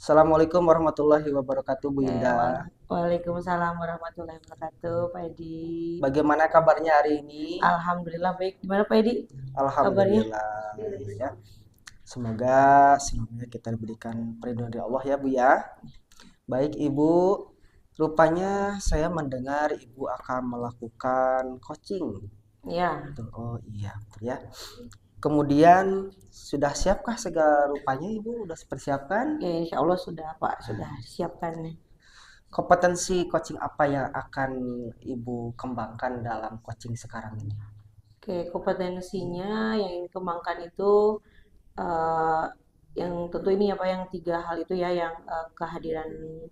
Assalamualaikum warahmatullahi wabarakatuh, Bu Indah. Waalaikumsalam warahmatullahi wabarakatuh, Pak Edi. Bagaimana kabarnya hari ini? Alhamdulillah baik. Gimana Pak Edi kabarnya? Alhamdulillah, ya. Semoga semuanya kita diberikan perlindungan dari Allah ya, Bu ya. Baik, Ibu. Rupanya saya mendengar Ibu akan melakukan coaching. Ya, Oh iya, betul ya. Kemudian sudah siapkah segala rupanya Ibu? Sudah persiapkan? ya insya Allah sudah Pak, sudah siapkan nih. Kompetensi coaching apa yang akan Ibu kembangkan dalam coaching sekarang ini? Oke, kompetensinya yang ingin kembangkan itu eh, yang tentu ini ya Pak, yang tiga hal itu ya, yang kehadiran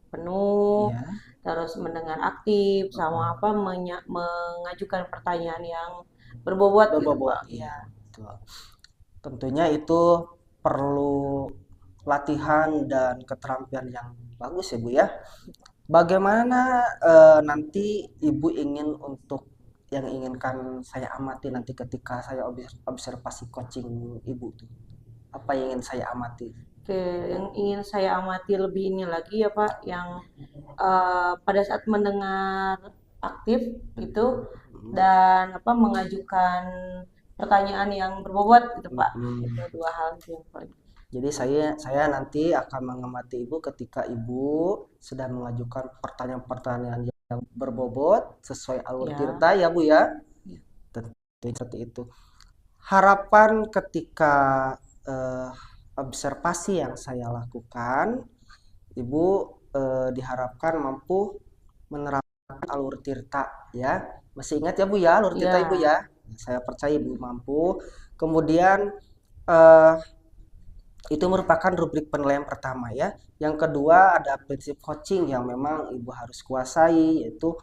penuh, Iya. terus mendengar aktif, sama apa mengajukan pertanyaan yang berbobot gitu Berbobot, Pak. iya, Ya, betul. Tentunya itu perlu latihan dan keterampilan yang bagus ya Bu ya. Bagaimana nanti Ibu ingin untuk yang inginkan saya amati nanti ketika saya observasi coaching Ibu tuh? Apa yang ingin saya amati? oke, yang ingin saya amati lebih ini lagi ya Pak, yang pada saat mendengar aktif gitu dan apa mengajukan pertanyaan yang berbobot gitu Pak. Itu Mm-mm. dua hal sih yang paling. Jadi saya nanti akan mengamati Ibu ketika Ibu sudah mengajukan pertanyaan-pertanyaan yang berbobot sesuai alur Ya, tirta ya Bu ya. ya, Tentu seperti itu. Harapan ketika eh, observasi yang saya lakukan, Ibu diharapkan mampu menerapkan alur tirta ya. Masih ingat ya Bu ya alur tirta Ibu ya, ya? Saya percaya Ibu mampu. Kemudian eh, itu merupakan rubrik penilaian pertama ya. Yang kedua ada prinsip coaching yang memang Ibu harus kuasai yaitu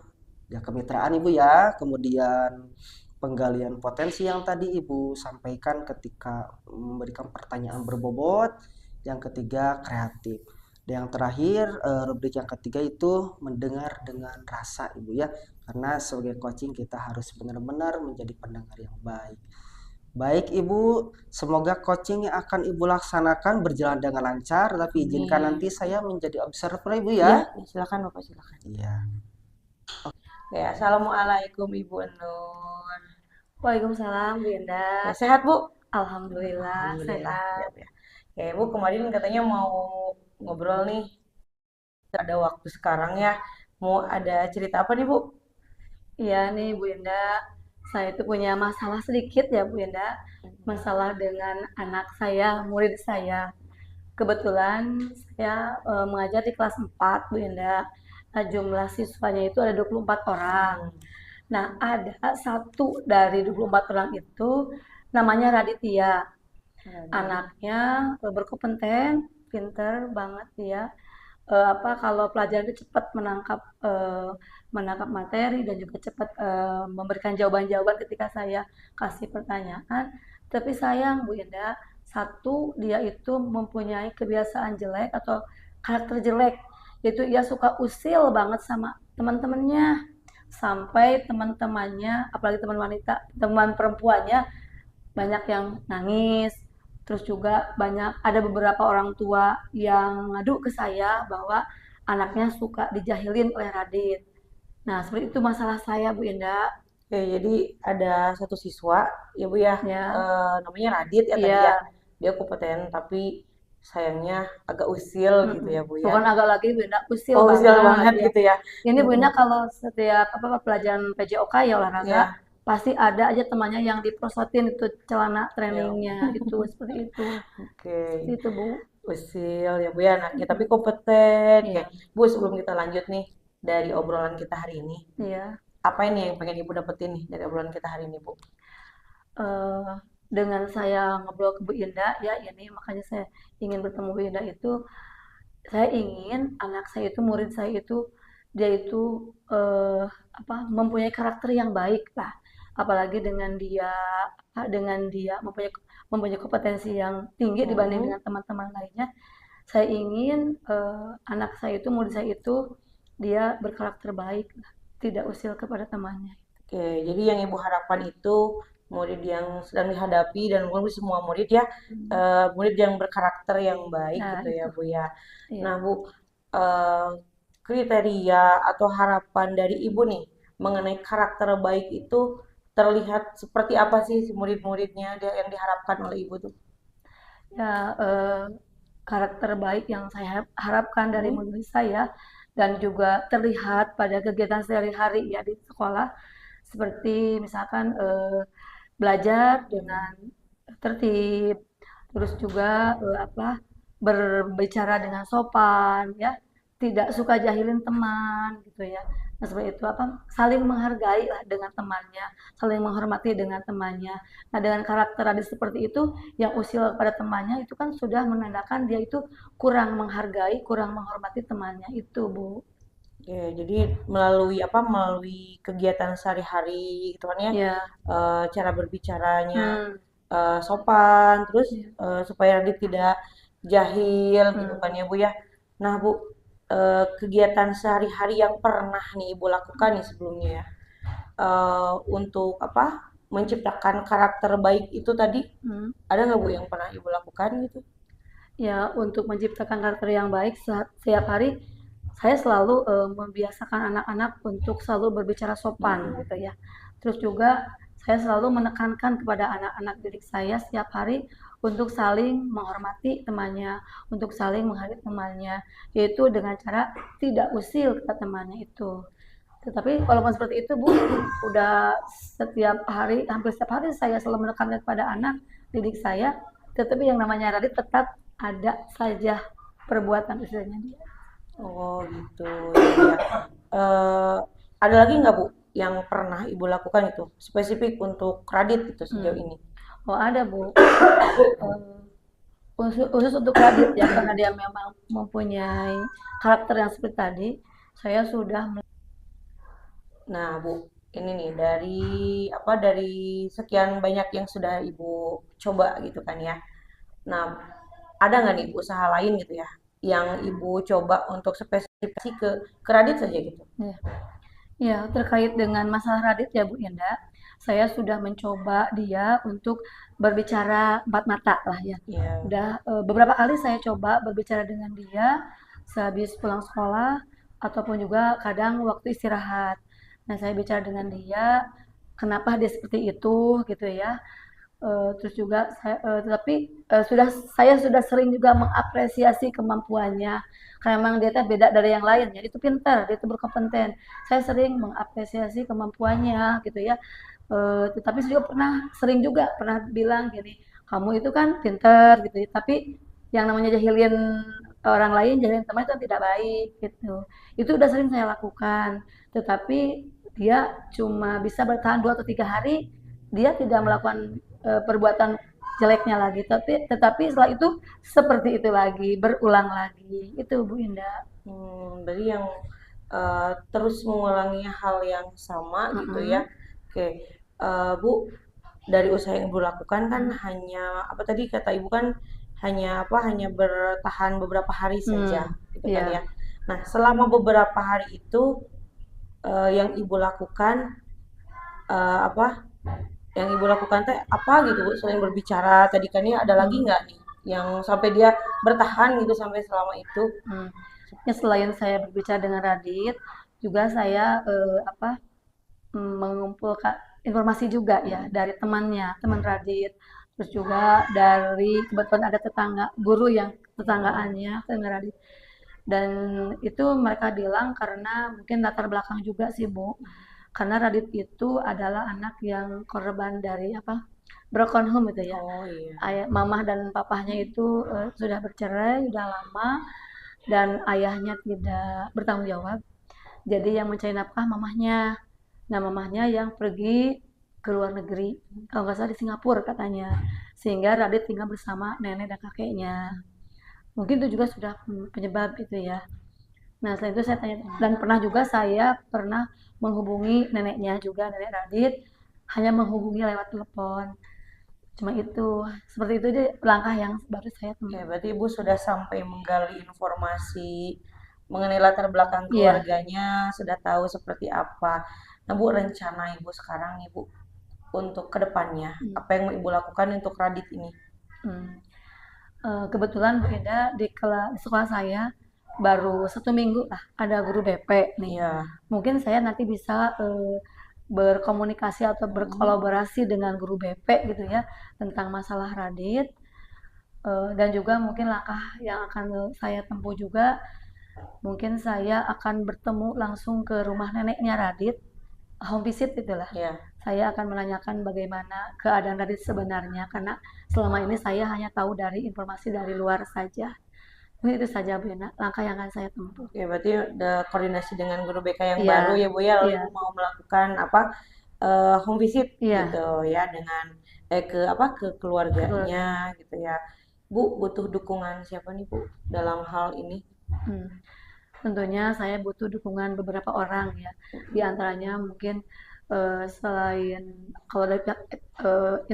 ya kemitraan Ibu ya. Kemudian penggalian potensi yang tadi Ibu sampaikan ketika memberikan pertanyaan berbobot. Yang ketiga kreatif. Dan yang terakhir rubrik yang ketiga itu mendengar dengan rasa Ibu ya. Karena sebagai coaching kita harus benar-benar menjadi pendengar yang baik. Baik Ibu, semoga coaching yang akan Ibu laksanakan berjalan dengan lancar, tapi izinkan nanti amin. saya menjadi observer Ibu ya. Ya, silakan Bapak silakan. Iya. Ya, assalamualaikum Ibu Nur. Waalaikumsalam, Bu Ya, Yenda. sehat Bu? Alhamdulillah Alhamdulillah. sehat. Siap ya. Ya, Ibu kemarin katanya mau ngobrol nih. Ada waktu sekarang ya. Mau ada cerita apa nih Bu? Iya nih, Bu Yenda. Saya itu punya masalah sedikit ya, Bu Yenda. Masalah dengan anak saya, murid saya. Kebetulan saya mengajar di kelas 4, Bu Yenda. Nah, jumlah siswanya itu ada 24 orang. Nah, ada satu dari 24 orang itu namanya Raditya. Anaknya berkompeten, pinter banget dia. Apa kalau pelajaran itu cepat menangkap materi dan juga cepat memberikan jawaban-jawaban ketika saya kasih pertanyaan. Tapi sayang Bu Indah, satu dia itu mempunyai kebiasaan jelek atau karakter jelek. Itu ia suka usil banget sama teman-temannya. Sampai teman-temannya, apalagi teman wanita, teman perempuannya banyak yang nangis. Terus juga ada beberapa orang tua yang ngadu ke saya bahwa anaknya suka dijahilin oleh Radit. Nah, seperti itu masalah saya, Bu Indah. Ya, jadi ada satu siswa, ya Bu ya, Ya, namanya Radit ya tadi ya. iya. Dia kompeten, tapi sayangnya agak usil gitu Mm-mm. ya Bu ya. Bukan agak lagi, Bu Indah, usil Oh, usil banget. banget Ya. gitu ya. Ini Bu Mm-mm. Indah kalau setiap apa pelajaran PJOK ya olahraga, Ya, pasti ada aja temannya yang diprosotin itu celana ya. trainingnya itu seperti itu. Seperti Oke. itu, Bu. Usil ya Bu ya anaknya, tapi kompeten. Oke. Iya, Bu, sebelum kita lanjut nih dari obrolan kita hari ini, iya. apa ini yang pengen Ibu dapetin nih dari obrolan kita hari ini, Bu? eh, dengan saya ngobrol ke Bu Indah ya ini makanya saya ingin bertemu Bu Indah itu saya ingin anak saya itu murid saya itu dia itu apa mempunyai karakter yang baik lah apalagi dengan dia mempunyai kompetensi yang tinggi dibanding Hmm. dengan teman-teman lainnya saya ingin anak saya itu murid saya itu dia berkarakter baik lah, tidak usil kepada temannya. Oke, jadi yang Ibu harapkan itu murid yang sedang dihadapi dan mungkin semua murid ya, murid yang berkarakter yang baik Nah, gitu ya itu. Bu ya. Iya. Nah Bu, eh, kriteria atau harapan dari Ibu nih mengenai karakter baik itu terlihat seperti apa sih si murid-muridnya yang diharapkan oleh Ibu tuh? Ya, karakter baik yang saya harapkan dari Hmm? murid saya dan juga terlihat pada kegiatan sehari-hari ya di sekolah, seperti misalkan belajar dengan tertib, terus juga berbicara dengan sopan ya, tidak suka jahilin teman gitu ya. Nah, seperti itu saling menghargai lah dengan temannya, saling menghormati dengan temannya. Nah, dengan karakter adik seperti itu yang usil pada temannya itu kan sudah menandakan dia itu kurang menghargai, kurang menghormati temannya itu, Bu. Ya, jadi melalui apa? Melalui kegiatan sehari-hari gitu kan ya, Ya. cara berbicaranya Hmm. sopan, terus Ya. supaya dia tidak jahil gitu Hmm. kan ya Bu ya. Nah Bu, kegiatan sehari-hari yang pernah nih Ibu lakukan nih sebelumnya ya, untuk apa? Menciptakan karakter baik itu tadi, Hmm. ada nggak Bu yang pernah Ibu lakukan gitu? Ya, untuk menciptakan karakter yang baik setiap hari, saya selalu membiasakan anak-anak untuk selalu berbicara sopan Mm-mm. gitu ya. Terus juga saya selalu menekankan kepada anak-anak didik saya setiap hari untuk saling menghormati temannya, untuk saling menghargai temannya, yaitu dengan cara tidak usil ke temannya itu. Tetapi walaupun seperti itu, Bu, udah setiap hari, hampir setiap hari saya selalu menekankan kepada anak didik saya, tetapi yang namanya Radit tetap ada saja perbuatan istilahnya dia. Oh gitu, ya. Eh, ada lagi nggak Bu yang pernah Ibu lakukan itu spesifik untuk Radit itu sejauh Hmm. ini? Oh ada, Bu. Khusus untuk Radit ya, karena dia memang mempunyai karakter yang seperti tadi, saya sudah Nah Bu, ini nih dari apa dari sekian banyak yang sudah Ibu coba gitu kan ya. Nah, ada nggak nih usaha lain gitu ya yang Ibu coba untuk spesifikasi ke Radit saja gitu? ya, ya, terkait dengan masalah Radit ya Bu Indah, saya sudah mencoba dia untuk berbicara empat mata lah ya. Ya. Udah beberapa kali saya coba berbicara dengan dia sehabis pulang sekolah ataupun juga kadang waktu istirahat. Nah, saya bicara dengan dia, kenapa dia seperti itu gitu ya. Terus juga tetapi saya sudah sering juga mengapresiasi kemampuannya. Karena memang dia tuh beda dari yang lain ya. Itu pintar, dia itu berkompeten. Saya sering mengapresiasi kemampuannya gitu ya. Tetapi saya juga sering juga pernah bilang gini, kamu itu kan pintar gitu ya, tapi yang namanya jahilin orang lain, jahilin teman itu kan tidak baik gitu. Itu udah sering saya lakukan. Tetapi dia cuma bisa bertahan 2 atau 3 hari, dia tidak melakukan perbuatan jeleknya lagi, tetapi setelah itu seperti itu lagi, berulang lagi. Itu Bu Indah. Berarti yang terus mengulangi hal yang sama gitu ya. Mm-mm. Oke, Bu, dari usaha yang Ibu lakukan kan Mm. hanya apa tadi kata Ibu kan hanya apa hanya bertahan beberapa hari saja Hmm, gitu kan ya. iya. Nah, selama beberapa hari itu yang Ibu lakukan apa yang Ibu lakukan teh apa gitu Bu selain berbicara tadi kan ya ada lagi Hmm, nggak nih yang sampai dia bertahan gitu sampai selama itu? hmm. Ya, selain saya berbicara dengan Radit, juga saya mengumpulkan informasi juga ya dari temannya, teman Radit. Terus juga dari kebetulan ada tetangga guru yang tetanggaannya, tetangga Radit. Dan itu mereka bilang karena mungkin latar belakang juga sih Bu. Karena Radit itu adalah anak yang korban dari broken home gitu ya. Oh iya. Ayah, mamah dan papahnya itu sudah bercerai, sudah lama, dan ayahnya tidak bertanggung jawab. Jadi yang mencari nafkah mamahnya. Nah, mamahnya yang pergi ke luar negeri, kalau nggak salah di Singapura katanya. Sehingga Radit tinggal bersama nenek dan kakeknya. Mungkin itu juga sudah penyebab itu ya. Nah, setelah itu saya tanya, dan pernah juga saya pernah menghubungi neneknya juga, nenek Radit, hanya menghubungi lewat telepon. Cuma itu, seperti itu deh langkah yang baru saya Oke, tempuh. berarti Ibu sudah sampai menggali informasi mengenai latar belakang Iya, keluarganya, sudah tahu seperti apa. Nah, Bu, rencana Ibu sekarang nih, Bu, untuk kedepannya? Hmm. Apa yang mau Ibu lakukan untuk Radit ini? Hmm. Kebetulan Bu Enda di sekolah saya baru 1 minggu lah ada guru BP nih. Iya. Mungkin saya nanti bisa berkomunikasi atau berkolaborasi dengan guru BP gitu ya tentang masalah Radit. Dan juga mungkin langkah yang akan saya tempuh juga, mungkin saya akan bertemu langsung ke rumah neneknya Radit, home visit itulah. Iya. Saya akan menanyakan bagaimana keadaan Radit sebenarnya, karena selama ini saya hanya tahu dari informasi dari luar saja. Mungkin itu saja Bu Ena, langkah yang akan saya tempuh. Oke, berarti udah koordinasi dengan guru BK yang Iya, baru ya Bu ya, lalu iya, Ibu mau melakukan home visit iya, gitu ya dengan ke keluarganya gitu ya. Bu butuh dukungan siapa nih Bu dalam hal ini? Hmm. Tentunya saya butuh dukungan beberapa orang ya. Di antaranya mungkin selain kalau dari pihak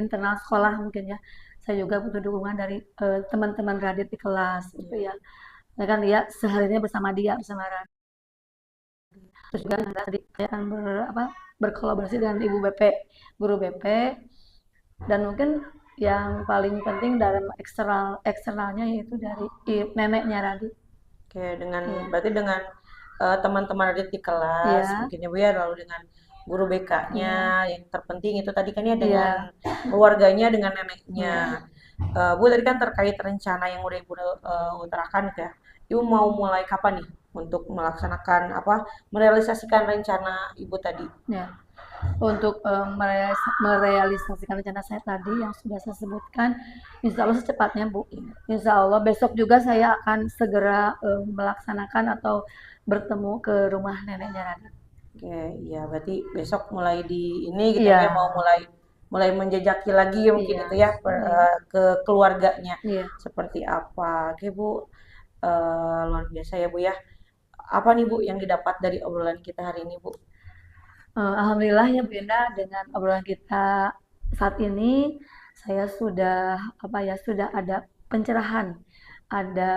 internal sekolah mungkin ya, saya juga butuh dukungan dari teman-teman Radit di kelas gitu ya. Nah kan dia seharinya bersama Radit. Terus juga nanti saya akan berkolaborasi dengan Ibu BP, guru BP, dan mungkin yang paling penting dalam eksternalnya yaitu dari neneknya Radit. Oke, Iya. berarti dengan teman-teman Radit di kelas Iya. mungkin ya Bu ya, lalu dengan guru BK-nya yang terpenting itu tadi kan ya Iya. dengan keluarganya, dengan neneknya. Iya. Bu tadi kan terkait rencana yang udah Ibu utarakan ya. Ibu mau mulai kapan nih untuk melaksanakan merealisasikan rencana Ibu tadi? Ya. Untuk merealisasikan rencana saya tadi yang sudah saya sebutkan, insya Allah secepatnya Bu. Insya Allah besok juga saya akan segera melaksanakan atau bertemu ke rumah neneknya Radit. Oke, iya berarti besok mulai di ini gitu Iya. ya, mau mulai menjejaki lagi mungkin Iya. itu ya ke keluarganya Iya. seperti apa. Oke Bu, luar biasa ya Bu ya. Apa nih Bu yang didapat dari obrolan kita hari ini Bu? Alhamdulillah ya Bu Enda, dengan obrolan kita saat ini saya sudah sudah ada pencerahan, ada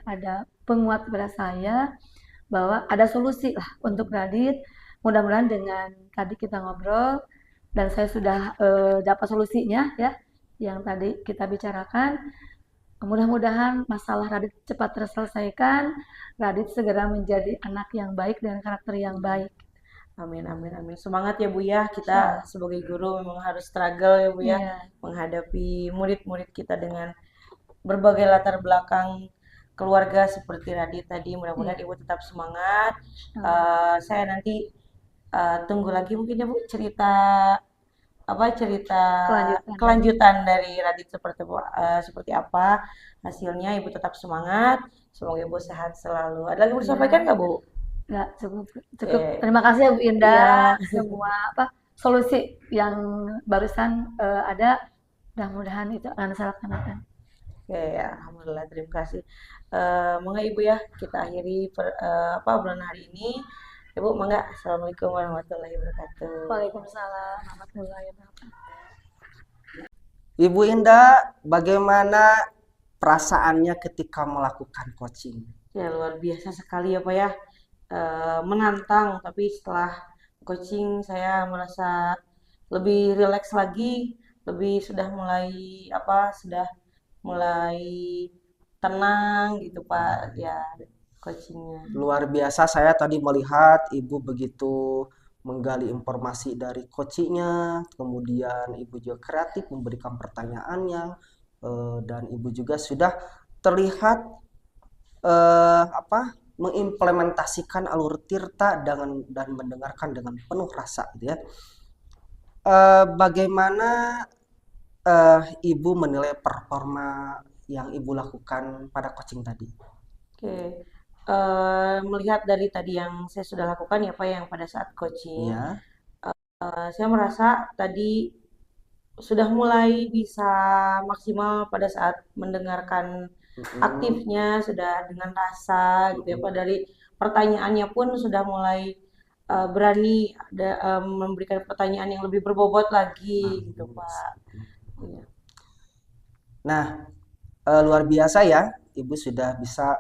ada penguat pada saya bahwa ada solusi lah untuk Radit. Mudah-mudahan dengan tadi kita ngobrol dan saya sudah dapat solusinya ya yang tadi kita bicarakan. Mudah-mudahan masalah Radit cepat terselesaikan, Radit segera menjadi anak yang baik dan karakter yang baik. Amin, amin, amin. Semangat ya Bu ya. Kita sebagai guru memang harus struggle ya Bu ya, Iya. menghadapi murid-murid kita dengan berbagai latar belakang keluarga seperti Radit tadi. Mudah-mudahan Iya. Ibu tetap semangat. Saya nanti tunggu lagi mungkin ya Bu cerita kelanjutan dari Radit seperti apa hasilnya. Ibu tetap semangat. Semoga Ibu sehat selalu. Ada lagi mau disampaikan nggak Bu? Nggak, cukup. Oke. Terima kasih ya Bu Indah. Iya. Semua solusi yang barusan ada, mudah-mudahan itu akan saya laksanakan. Oke, ya, alhamdulillah, terima kasih. Mangga Ibu ya, kita akhiri obrolan hari ini. Ibu, mangga. Assalamualaikum warahmatullahi wabarakatuh. Waalaikumsalam warahmatullahi wabarakatuh. Ibu Indah, bagaimana perasaannya ketika melakukan coaching? Ya, luar biasa sekali ya Pak ya. Menantang, tapi setelah coaching saya merasa lebih rileks lagi, sudah mulai tenang gitu Pak ya coachingnya. Luar biasa, saya tadi melihat Ibu begitu menggali informasi dari coachingnya, kemudian Ibu juga kreatif memberikan pertanyaannya, dan Ibu juga sudah terlihat mengimplementasikan alur tirta dan mendengarkan dengan penuh rasa gitu ya. Bagaimana Ibu menilai performa yang Ibu lakukan pada coaching tadi? Oke, melihat dari tadi yang saya sudah lakukan ya Pak yang pada saat coaching, Ya. Saya merasa tadi sudah mulai bisa maksimal pada saat mendengarkan aktifnya, sudah dengan rasa gitu ya Pak, dari pertanyaannya pun sudah mulai berani memberikan pertanyaan yang lebih berbobot lagi gitu Pak. Iya. Nah, luar biasa ya, Ibu sudah bisa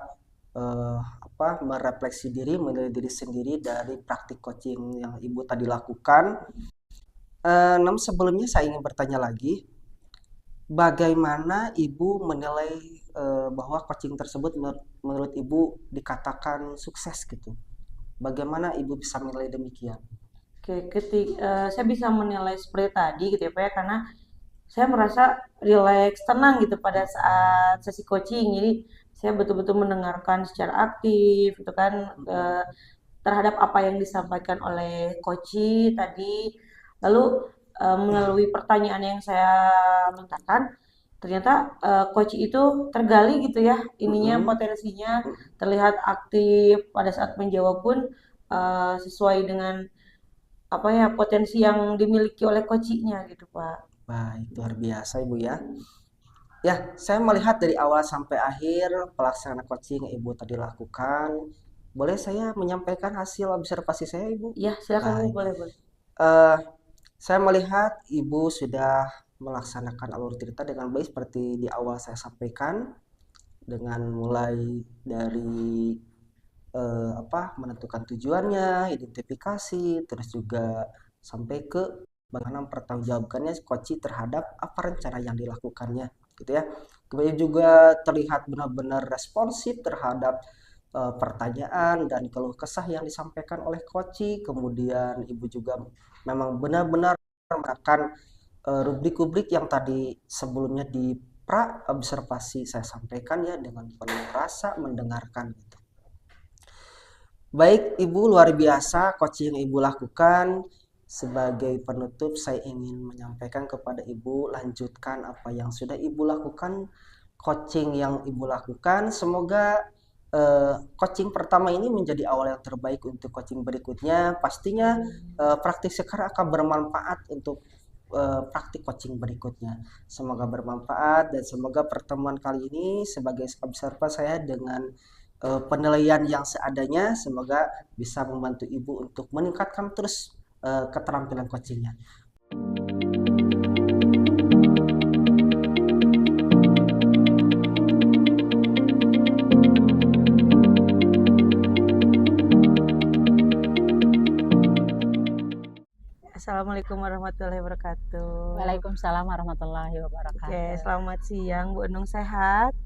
merefleksi diri, menilai diri sendiri dari praktik coaching yang Ibu tadi lakukan. Namun sebelumnya saya ingin bertanya lagi, bagaimana Ibu menilai bahwa coaching tersebut menurut Ibu dikatakan sukses gitu? Bagaimana Ibu bisa menilai demikian? Oke, saya bisa menilai seperti tadi gitu ya Pak ya, karena saya merasa rileks, tenang gitu pada saat sesi coaching. Jadi saya betul-betul mendengarkan secara aktif gitu kan, terhadap apa yang disampaikan oleh coach tadi. Lalu melalui pertanyaan yang saya lontarkan, ternyata coach itu tergali gitu ya, ininya Mm-mm. potensinya terlihat aktif pada saat menjawab pun sesuai dengan apa ya potensi yang dimiliki oleh coachnya gitu Pak. Baik, luar biasa Ibu ya. Ya, saya melihat dari awal sampai akhir pelaksanaan coaching yang Ibu tadi lakukan. Boleh saya menyampaikan hasil observasi saya, Ibu? Ya silakan Bu, Baik. boleh boleh. Eh, saya melihat Ibu sudah melaksanakan alur cerita dengan baik seperti di awal saya sampaikan, dengan mulai dari menentukan tujuannya, identifikasi, terus juga sampai ke bagaimana mempertanggungjawabkannya coach terhadap apa rencana yang dilakukannya, gitu ya. Kemudian juga terlihat benar-benar responsif terhadap pertanyaan dan keluh kesah yang disampaikan oleh coach. Kemudian ibu juga memang benar-benar menggunakan rubrik-rubrik yang tadi sebelumnya di pra observasi saya sampaikan ya dengan penuh rasa mendengarkan gitu. Baik, Ibu luar biasa coaching yang Ibu lakukan. Sebagai penutup, saya ingin menyampaikan kepada Ibu, lanjutkan apa yang sudah Ibu lakukan, coaching yang Ibu lakukan. Semoga coaching pertama ini menjadi awal yang terbaik untuk coaching berikutnya. Pastinya praktik sekarang akan bermanfaat untuk praktik coaching berikutnya. Semoga bermanfaat dan semoga pertemuan kali ini sebagai observer saya dengan penilaian yang seadanya semoga bisa membantu Ibu untuk meningkatkan terus keterampilan coachingnya. Assalamualaikum warahmatullahi wabarakatuh. Waalaikumsalam warahmatullahi Oke, wabarakatuh. selamat siang Bu Enung, sehat?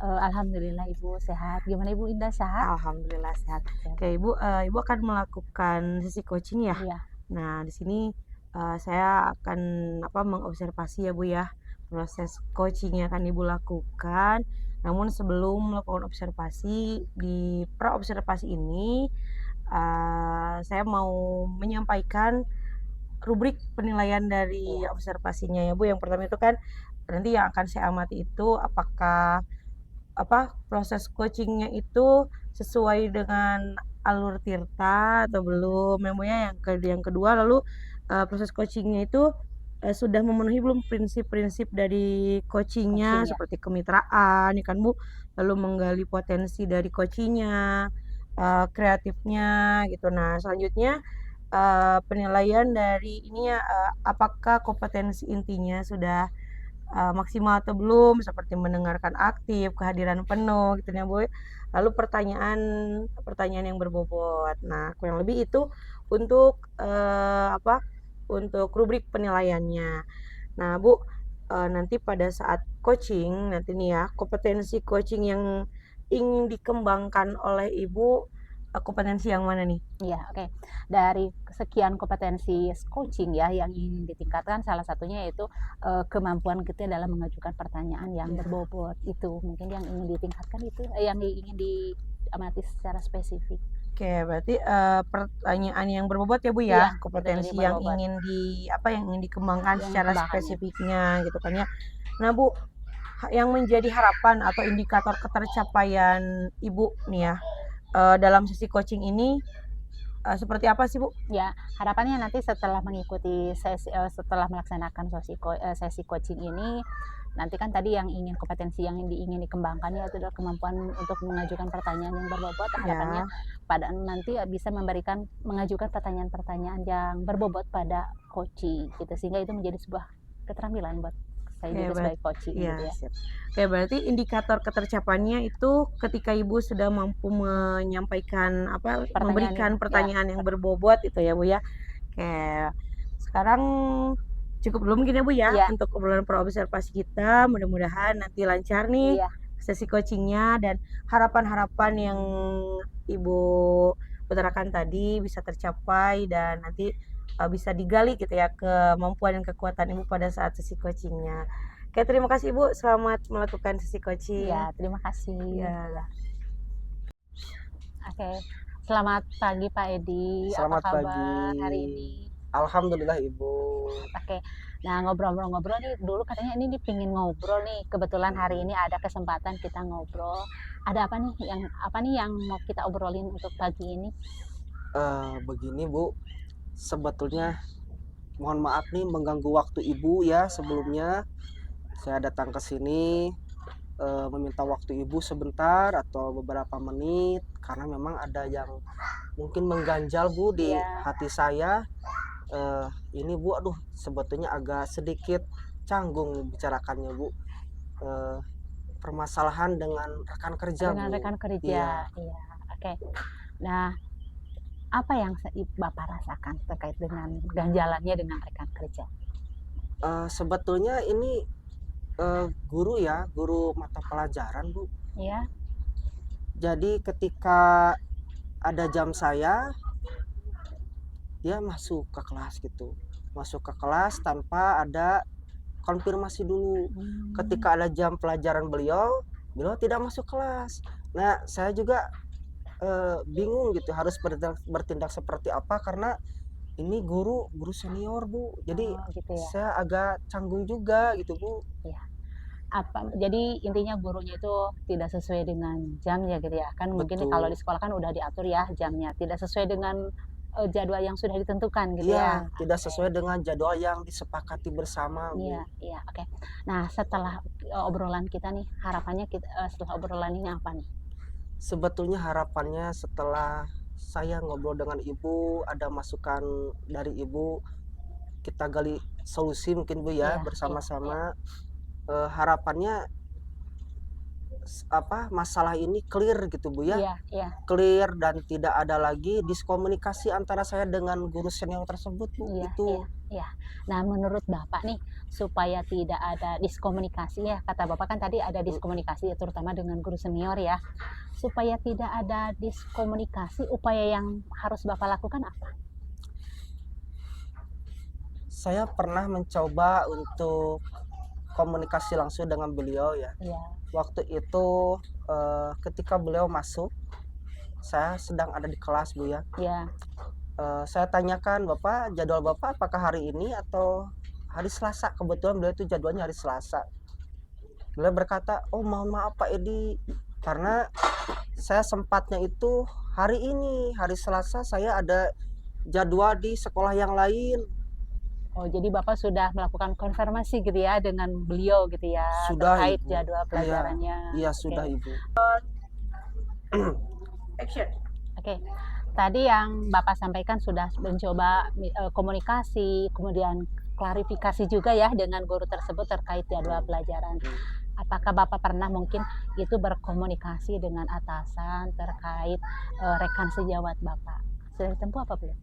Alhamdulillah Ibu sehat. Gimana Ibu Indah sehat? Alhamdulillah sehat. Oke. Oke, Ibu akan melakukan sesi coaching ya. Iya, Nah, di sini saya akan mengobservasi ya Bu ya proses coaching yang akan Ibu lakukan. Namun sebelum melakukan observasi di pra observasi ini saya mau menyampaikan rubrik penilaian dari observasinya ya Bu. Yang pertama itu kan nanti yang akan saya amati itu apakah proses coachingnya itu sesuai dengan alur tirta atau belum. Yang kedua lalu proses coachingnya itu sudah memenuhi belum prinsip-prinsip dari coachingnya coaching ya. seperti kemitraan ya kan Bu, lalu menggali potensi dari coachingnya, kreatifnya gitu. Nah selanjutnya penilaian dari ininya apakah kompetensi intinya sudah maksimal atau belum, seperti mendengarkan aktif, kehadiran penuh gitu ya Bu. Lalu pertanyaan yang berbobot. Nah, kurang lebih itu untuk untuk rubrik penilaiannya. Nah, Bu, nanti pada saat coaching nanti nih ya, kompetensi coaching yang ingin dikembangkan oleh Ibu kompetensi yang mana nih? Iya, oke. Dari sekian kompetensi coaching ya yang ingin ditingkatkan salah satunya yaitu kemampuan kita dalam mengajukan pertanyaan yang Iya. berbobot. Itu mungkin yang ingin ditingkatkan itu yang ingin diamati secara spesifik. Oke, berarti pertanyaan yang berbobot ya Bu Iya, ya, kompetensi yang berbobot. yang ingin dikembangkan Yang secara dikembangkan, ya. spesifiknya gitu kan ya. Nah Bu, yang menjadi harapan atau indikator ketercapaian Ibu nih ya dalam sesi coaching ini seperti apa sih Bu? Ya, harapannya nanti setelah mengikuti setelah melaksanakan sesi coaching ini, nanti kan tadi yang kompetensi yang ingin dikembangkan ya itu adalah kemampuan untuk mengajukan pertanyaan yang berbobot. Harapannya Ya, pada nanti bisa mengajukan pertanyaan-pertanyaan yang berbobot pada coaching gitu, sehingga itu menjadi sebuah keterampilan buat saya oke juga berarti sebagai coaching ya, gitu ya. sip. Oke, berarti indikator ketercapaiannya itu ketika Ibu sudah mampu menyampaikan memberikan ya, pertanyaan yang berbobot itu ya Bu ya. Oke. sekarang cukup dulu mungkin ya Bu ya Iya. untuk obrolan praobservasi kita. Mudah-mudahan nanti lancar nih Iya. sesi coachingnya, dan harapan-harapan yang Ibu utarakan tadi bisa tercapai dan nanti bisa digali gitu ya kemampuan dan kekuatan Ibu pada saat sesi coachingnya. Oke, terima kasih Ibu. Selamat melakukan sesi coaching. Iya, terima kasih. Ya. Oke. Selamat pagi Pak Edi. Selamat Apa kabar pagi. hari ini? Alhamdulillah Ibu. Oke. Nah, ngobrol-ngobrol nih dulu katanya ini pingin ngobrol nih. Kebetulan hari ini ada kesempatan kita ngobrol. Ada apa nih yang mau kita obrolin untuk pagi ini? Begini Bu, sebetulnya mohon maaf nih mengganggu waktu Ibu ya sebelumnya. Saya datang ke sini meminta waktu Ibu sebentar atau beberapa menit karena memang ada yang mungkin mengganjal Bu di Iya. hati saya. Ini Bu, aduh sebetulnya agak sedikit canggung bicarakannya Bu. Permasalahan dengan rekan kerja Dengan Bu. rekan kerja. Iya. Iya. Oke. Nah, apa yang Bapak rasakan terkait dengan ganjalannya dengan rekan kerja? Sebetulnya ini guru ya, guru mata pelajaran Bu. Iya. Jadi ketika ada jam saya, dia masuk ke kelas gitu. Masuk ke kelas tanpa ada konfirmasi dulu. Ketika ada jam pelajaran beliau tidak masuk kelas. Nah, saya juga bingung gitu harus bertindak seperti apa karena ini guru senior Bu. Jadi Oh, gitu ya. saya agak canggung juga gitu Bu. Jadi intinya gurunya itu tidak sesuai dengan jamnya gitu ya. Kan mungkin Betul. kalau di sekolah kan udah diatur ya jamnya, tidak sesuai dengan jadwal yang sudah ditentukan gitu ya. Iya, tidak sesuai dengan jadwal yang disepakati bersama Bu. Iya, iya, oke. Nah, setelah obrolan kita nih, harapannya setelah obrolan ini apa nih? Sebetulnya harapannya setelah saya ngobrol dengan Ibu, ada masukan dari Ibu, kita gali solusi mungkin Bu ya Iya, bersama-sama. Harapannya masalah ini clear gitu Bu ya. iya, iya, Clear dan tidak ada lagi diskomunikasi antara saya dengan guru senior tersebut Bu. iya, Itu iya. Nah, menurut Bapak nih, supaya tidak ada diskomunikasi ya, kata Bapak kan tadi ada diskomunikasi terutama dengan guru senior ya. Supaya tidak ada diskomunikasi, upaya yang harus Bapak lakukan apa? saya pernah mencoba untuk komunikasi langsung dengan beliau ya. Iya, Waktu itu ketika beliau masuk, saya sedang ada di kelas Bu ya. iya. Saya tanyakan, Bapak, jadwal Bapak apakah hari ini atau hari Selasa? Kebetulan beliau itu jadwalnya hari Selasa. Beliau berkata, oh mohon maaf Pak Edi, karena saya sempatnya itu hari ini, hari Selasa saya ada jadwal di sekolah yang lain. Oh, jadi Bapak sudah melakukan konfirmasi gitu ya dengan beliau gitu ya, Sudah terkait Ibu. jadwal pelajarannya. Iya Oke. sudah Ibu. Action. Oke. Tadi yang Bapak sampaikan sudah mencoba komunikasi, kemudian klarifikasi juga ya dengan guru tersebut terkait jadwal pelajaran. Apakah Bapak pernah mungkin itu berkomunikasi dengan atasan terkait rekan sejawat Bapak? Sudah ditempuh apa belum?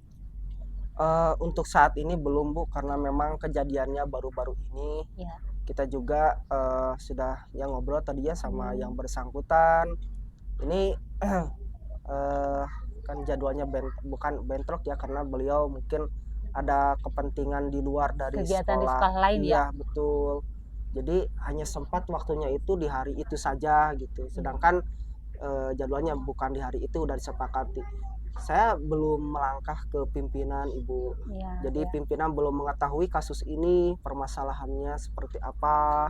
Untuk saat ini belum Bu, karena memang kejadiannya baru-baru ini. Iya. Kita juga sudah yang ngobrol tadi ya sama yang bersangkutan. Ini kan jadwalnya bukan bentrok ya, karena beliau mungkin ada kepentingan di luar dari Kegiatan di sekolah. sekolah lain ya? Iya betul. Jadi hanya sempat waktunya itu di hari itu saja gitu. Sedangkan jadwalnya bukan di hari itu, udah disepakati. Saya belum melangkah ke pimpinan Ibu. Iya, Jadi iya. pimpinan belum mengetahui kasus ini permasalahannya seperti apa.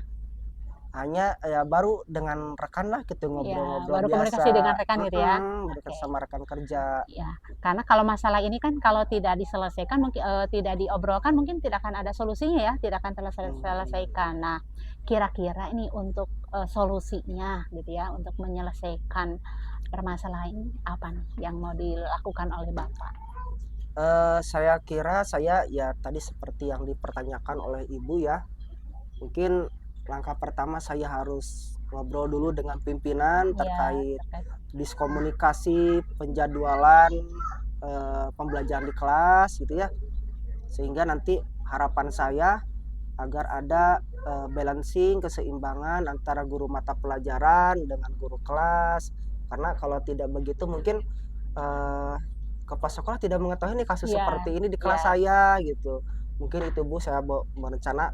Hanya ya baru dengan rekan lah gitu ngobrol-ngobrol baru biasa. komunikasi dengan rekan gitu ya? Dekat Oke. sama rekan kerja. Ya, karena kalau masalah ini kan kalau tidak diselesaikan mungkin tidak diobrolkan mungkin tidak akan ada solusinya ya, tidak akan terselesaikan. Nah, kira-kira ini untuk solusinya gitu ya, untuk menyelesaikan permasalahan ini apa nih yang mau dilakukan oleh Bapak? Saya kira saya ya tadi seperti yang dipertanyakan oleh Ibu ya. Mungkin langkah pertama saya harus ngobrol dulu dengan pimpinan Ya, terkait terkait diskomunikasi penjadwalan pembelajaran di kelas gitu ya. Sehingga nanti harapan saya agar ada balancing, keseimbangan antara guru mata pelajaran dengan guru kelas. Karena kalau tidak begitu mungkin eh, kepala sekolah tidak mengetahui nih kasus Iya, seperti ini di kelas iya. saya gitu. Mungkin itu Bu, saya berencana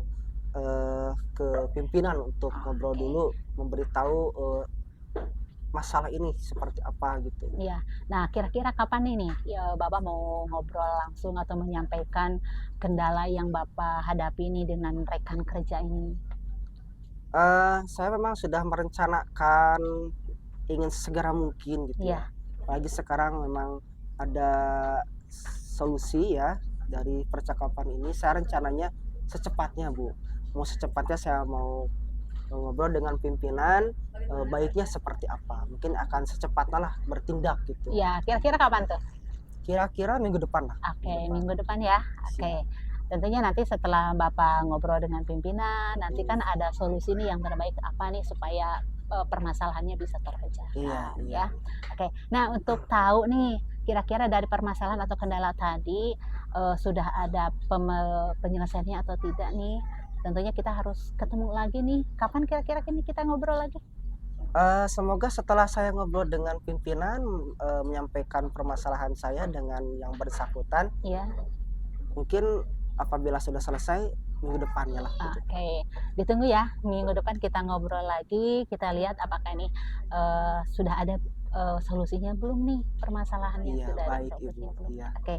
ke pimpinan untuk ngobrol Oke. dulu, memberitahu masalah ini seperti apa gitu. Iya. Nah, kira-kira kapan nih Bapak mau ngobrol langsung atau menyampaikan kendala yang Bapak hadapi ini dengan rekan kerja ini? Saya memang sudah merencanakan ingin sesegera mungkin gitu Iya, ya. Apalagi sekarang memang ada solusi ya dari percakapan ini. Saya rencananya secepatnya Bu. Mau secepatnya saya mau ngobrol dengan pimpinan, baiknya seperti apa. Mungkin akan secepatnya lah bertindak gitu. iya. Kira-kira kapan tuh? Kira-kira minggu depan lah. Oke, minggu depan ya. Oke. Siap. Tentunya nanti setelah Bapak ngobrol dengan pimpinan, nanti Hmm. kan ada solusi nih yang terbaik apa nih supaya permasalahannya bisa Iya, terpecahkan iya. ya. Oke. Nah, untuk tahu nih kira-kira dari permasalahan atau kendala tadi sudah ada penyelesaiannya atau tidak nih? Tentunya kita harus ketemu lagi nih. Kapan kira-kira ini kita ngobrol lagi? Semoga setelah saya ngobrol dengan pimpinan, menyampaikan permasalahan saya dengan yang bersangkutan, Iya. mungkin apabila sudah selesai minggu depannya lah gitu. Oke, ditunggu ya minggu depan kita ngobrol lagi, kita lihat apakah ini sudah ada solusinya belum nih permasalahannya Iya, sudah ada baik Ibu. solusinya belum? Iya. Oke,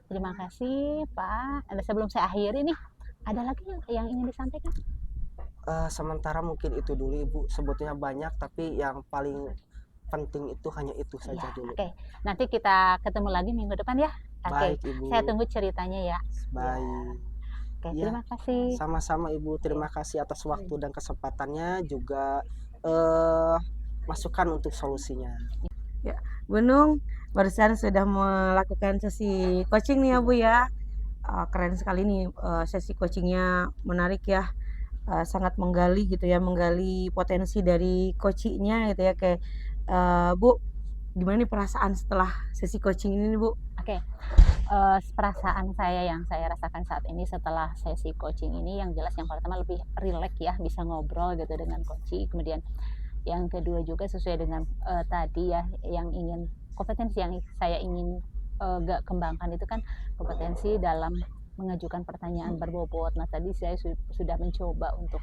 terima kasih Pak. Dan sebelum saya akhiri nih, ada lagi yang ingin disampaikan? Sementara mungkin itu dulu Ibu, sebetulnya banyak tapi yang paling penting itu hanya itu Iya, saja dulu. oke. Nanti kita ketemu lagi minggu depan ya. Oke, Baik Ibu, saya tunggu ceritanya ya. baik. Oke, Ya, terima kasih. sama-sama Ibu. Terima kasih atas waktu dan kesempatannya juga eh masukan untuk solusinya. Ya, Gunung barusan sudah melakukan sesi coaching nih ya Bu ya. Keren sekali nih sesi coachingnya menarik ya. Sangat menggali gitu ya, menggali potensi dari coachingnya gitu ya. Kayak Bu, gimana nih perasaan setelah sesi coaching ini nih, Bu? Oke, perasaan saya yang saya rasakan saat ini setelah sesi coaching ini yang jelas yang pertama lebih rileks ya, bisa ngobrol gitu dengan coach. Kemudian yang kedua juga sesuai dengan tadi ya yang kompetensi yang saya ingin kembangkan itu kan kompetensi dalam mengajukan pertanyaan berbobot. Nah, tadi saya sudah mencoba untuk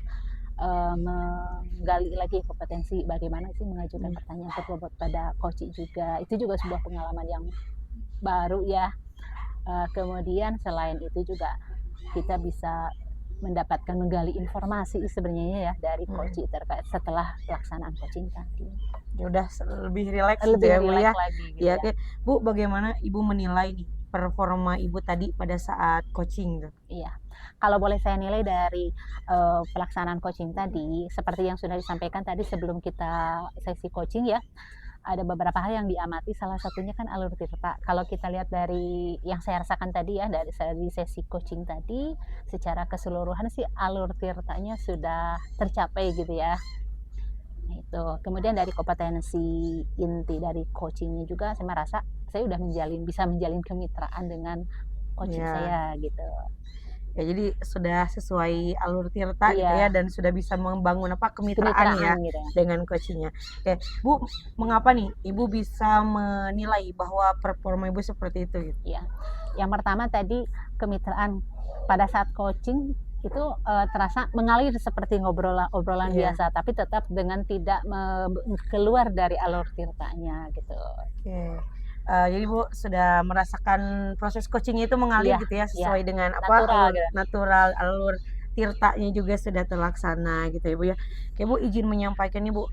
menggali lagi kompetensi bagaimana sih mengajukan pertanyaan berbobot pada coach juga. Itu juga sebuah pengalaman yang baru ya. Kemudian selain itu juga kita bisa mendapatkan menggali informasi sebenarnya ya dari coach terkait setelah pelaksanaan coaching tadi. Ya udah lebih rileks gitu Lebih ya, Bu ya. rileks lagi gitu Ya, ya. oke. Bu, bagaimana Ibu menilai nih performa Ibu tadi pada saat coaching tuh? Iya. Kalau boleh saya nilai dari pelaksanaan coaching tadi, seperti yang sudah disampaikan tadi sebelum kita sesi coaching ya, ada beberapa hal yang diamati, salah satunya kan alur tirta. Kalau kita lihat dari yang saya rasakan tadi ya, dari sesi coaching tadi, secara keseluruhan sih alur tirtanya sudah tercapai gitu ya. Nah, itu. Kemudian dari kompetensi inti dari coachingnya juga saya merasa saya udah bisa menjalin kemitraan dengan coaching Iya. saya gitu. Ya, jadi sudah sesuai alur tirta gitu Iya. ya dan sudah bisa membangun kemitraan ya Kemitraan gitu. dengan coachingnya. Oke, Bu, mengapa nih Ibu bisa menilai bahwa performa Ibu seperti itu gitu? Iya. Yang pertama tadi kemitraan pada saat coaching itu terasa mengalir seperti obrolan Iya. biasa, tapi tetap dengan tidak keluar dari alur tirtanya gitu. Oke. Jadi Bu sudah merasakan proses coaching itu mengalir Iya, gitu ya iya. sesuai dengan Natural alur gitu. natural, alur tirtanya juga sudah terlaksana gitu ya Bu ya. Oke Bu, izin menyampaikan nih Bu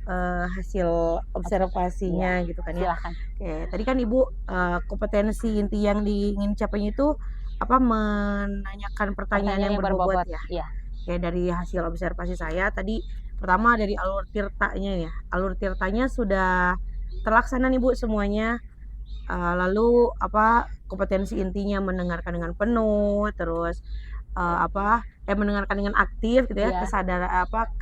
hasil observasinya gitu kan ya. Silakan. Oke, tadi kan Ibu kompetensi inti yang ingin capainya itu menanyakan pertanyaan yang berbobot ya. Iya. Oke, dari hasil observasi saya tadi pertama dari alur tirtanya ya. Alur tirtanya sudah terlaksana nih Bu semuanya. Lalu kompetensi intinya mendengarkan dengan penuh, terus mendengarkan dengan aktif gitu ya, Iya. kesadaran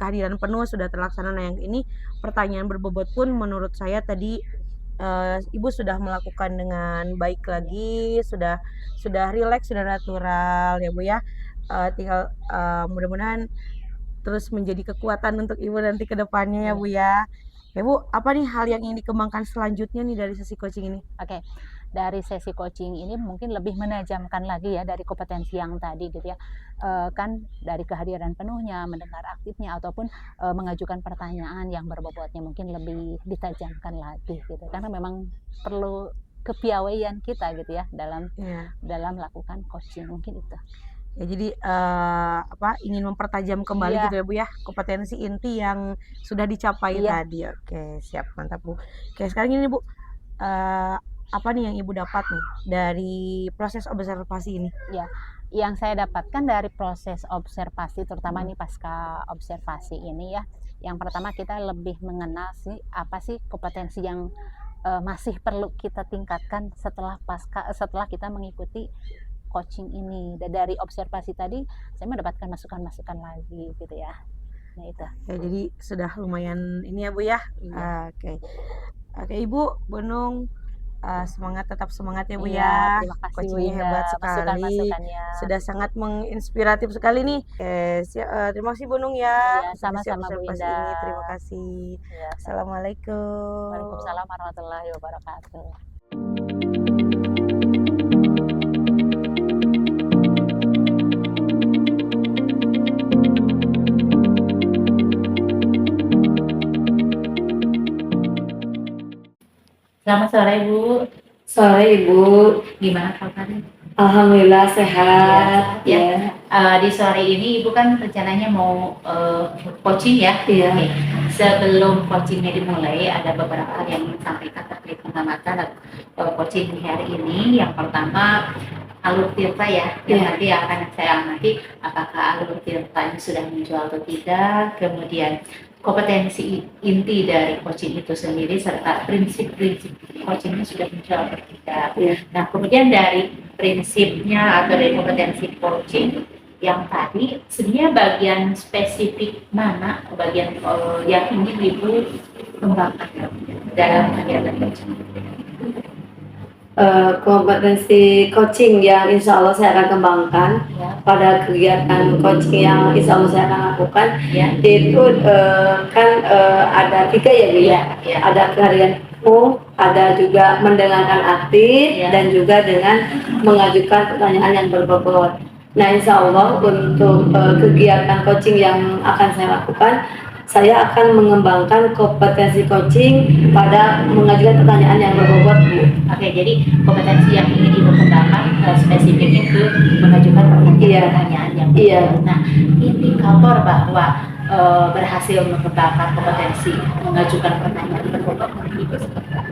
kehadiran penuh sudah terlaksana. Nah, yang ini pertanyaan berbobot pun menurut saya tadi Ibu sudah melakukan dengan baik lagi, sudah rileks, sudah natural ya Bu ya. Tinggal mudah-mudahan terus menjadi kekuatan untuk Ibu nanti ke depannya ya Bu ya. Ya Bu, apa nih hal yang ingin dikembangkan selanjutnya nih dari sesi coaching ini? Oke, dari sesi coaching ini mungkin lebih menajamkan lagi ya dari kompetensi yang tadi gitu ya. Kan dari kehadiran penuhnya, mendengar aktifnya ataupun mengajukan pertanyaan yang berbobotnya mungkin lebih ditajamkan lagi gitu. Karena memang perlu kepiawaian kita gitu ya dalam Iya. dalam melakukan coaching mungkin itu. Ya jadi ingin mempertajam kembali Iya. gitu ya Bu ya, kompetensi inti yang sudah dicapai Iya. tadi. Oke, siap, mantap Bu. Oke, sekarang ini Bu, eee, apa nih yang Ibu dapat nih dari proses observasi ini? Ya, yang saya dapatkan dari proses observasi terutama nih pasca observasi ini ya, yang pertama kita lebih mengenal sih apa sih kompetensi yang masih perlu kita tingkatkan setelah kita mengikuti coaching ini. Dan dari observasi tadi saya mendapatkan masukan-masukan lagi gitu ya. Nah itu. Ya jadi sudah lumayan ini ya Bu ya. Iya. Oke. Oke Ibu, Bu Nung, tetap semangat ya Bu Iya, ya. terima kasih Bu Coachingnya Indah hebat sekali. masukan-masukannya. Sudah sangat menginspiratif sekali nih. Oke, terima kasih Bu Nung ya. Iya, sama-sama Bu Observasi Indah. ini. Terima kasih. Iya, Assalamualaikum. Waalaikumsalam warahmatullahi wabarakatuh. Selamat sore Bu, Sore Ibu, gimana kabarnya? Alhamdulillah sehat. Ya. Di sore ini Ibu kan rencananya mau coaching ya? Iya. Oke. Sebelum coachingnya dimulai, ada beberapa hal yang ingin sampaikan terkait pengamatan coaching di hari ini. Yang pertama, alur tirta ya, yang Iya. nanti akan saya amati apakah alur tirta ini sudah muncul atau tidak, kemudian kompetensi inti dari coaching itu sendiri serta prinsip-prinsip coachingnya sudah muncul atau tidak. Iya. Nah, kemudian dari prinsipnya atau dari kompetensi coaching yang tadi sebenarnya bagian spesifik mana bagian yang ingin Ibu kembangkan dalam kegiatan coaching? Kompetensi coaching yang insya Allah saya akan kembangkan Ya, pada kegiatan coaching yang insya Allah saya akan lakukan ya, itu ada 3 ya Bu ya. ya. Ada kehadiran penuh, ada juga mendengarkan aktif, Ya. dan juga dengan mengajukan pertanyaan yang berbobot. Nah insya Allah untuk kegiatan coaching yang akan saya lakukan, saya akan mengembangkan kompetensi coaching pada mengajukan pertanyaan yang berbobot Bu. Oke, jadi kompetensi yang ingin Ibu kembangkan spesifiknya ke mengajukan pertanyaan yang Iya. Nah, indikator bahwa berhasil mengembangkan kompetensi mengajukan pertanyaan berbobot itu seperti apa?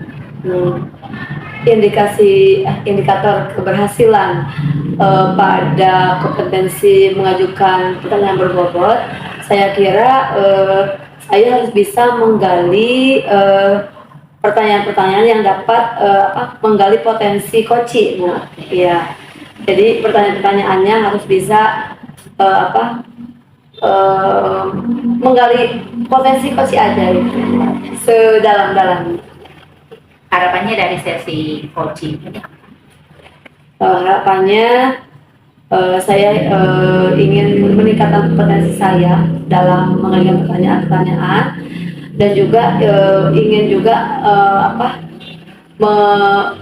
Indikator keberhasilan pada kompetensi mengajukan pertanyaan berbobot, saya kira saya harus bisa menggali pertanyaan-pertanyaan yang dapat menggali potensi coaching Bu. Iya. Jadi pertanyaan-pertanyaannya harus bisa menggali potensi coaching aja gitu. Sedalam-dalamnya. Harapannya dari sesi coaching ini Harapannya saya ingin meningkatkan kompetensi saya dalam mengajukan pertanyaan-pertanyaan, dan juga ingin juga